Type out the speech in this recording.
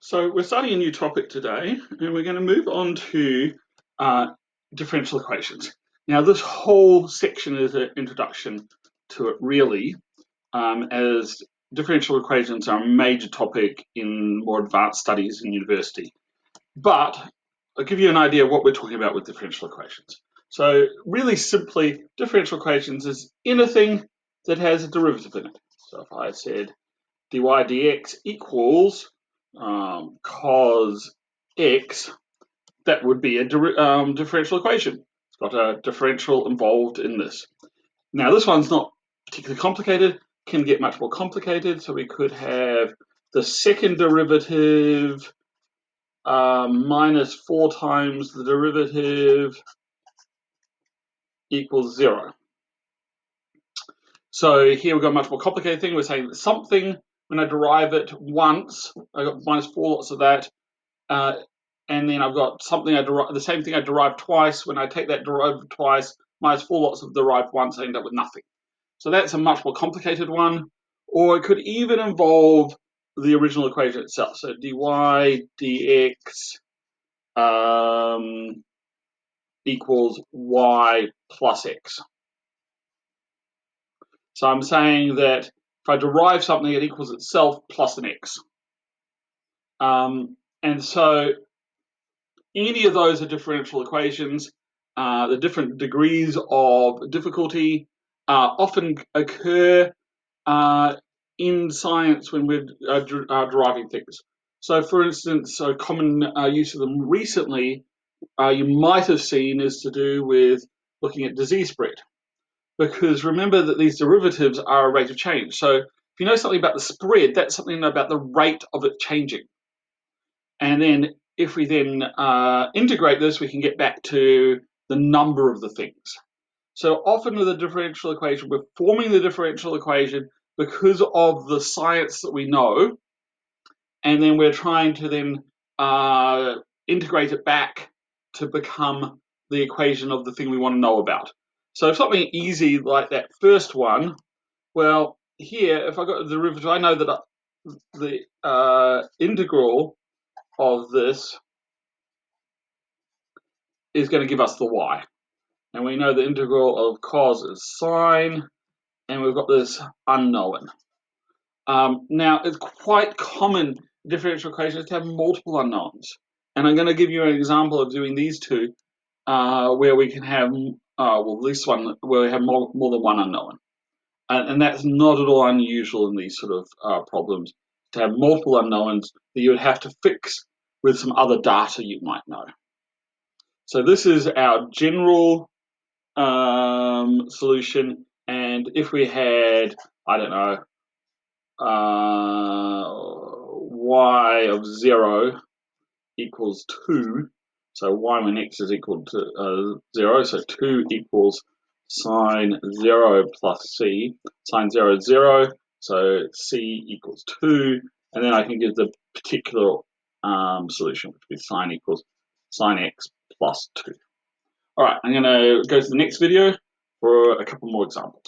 So we're starting a new topic today, and we're going to move on to differential equations. Now, this whole section is an introduction to it, really, as differential equations are a major topic in more advanced studies in university. But I'll give you an idea of what we're talking about with differential equations. So really simply, differential equations is anything that has a derivative in it. So if I said dy dx equals cos x, that would be a differential equation. It's got a differential involved in this. Now, this one's not particularly complicated, can get much more complicated. So we could have the second derivative minus 4 times the derivative equals 0. So here we've got a much more complicated thing. We're saying that something, when I derive it once, I got minus 4 lots of that, and then I've got something the same thing I derived twice. When I take that derived twice, minus 4 lots of derived once, I end up with nothing. So that's a much more complicated one. Or it could even involve the original equation itself. So dy dx equals y plus x. So I'm saying that if I derive something, it equals itself plus an x. And so any of those are differential equations. The different degrees of difficulty often occur in science when we're deriving things. So for instance, a common use of them recently you might have seen is to do with looking at disease spread. Because remember that these derivatives are a rate of change. So if you know something about the spread, that's something about the rate of it changing. And then if we then integrate this, we can get back to the number of the things. So often with a differential equation, we're forming the differential equation because of the science that we know, and then we're trying to then integrate it back to become the equation of the thing we want to know about. So something easy like that first one, well, here, if I got the derivative, I know that the integral of this is going to give us the y. And we know the integral of cos is sine, and we've got this unknown. Now, it's quite common in differential equations to have multiple unknowns. And I'm going to give you an example of doing these two where we can have, this one, where we have more than one unknown. And that's not at all unusual in these sort of problems, to have multiple unknowns that you would have to fix with some other data you might know. So this is our general solution, and if we had, I don't know, y of 0 equals 2, so y when x is equal to 0, so 2 equals sine 0 plus c. Sine 0 is 0, so c equals 2, and then I can give the particular solution, which would be sine equals sine x plus 2. All right, I'm going to go to the next video for a couple more examples.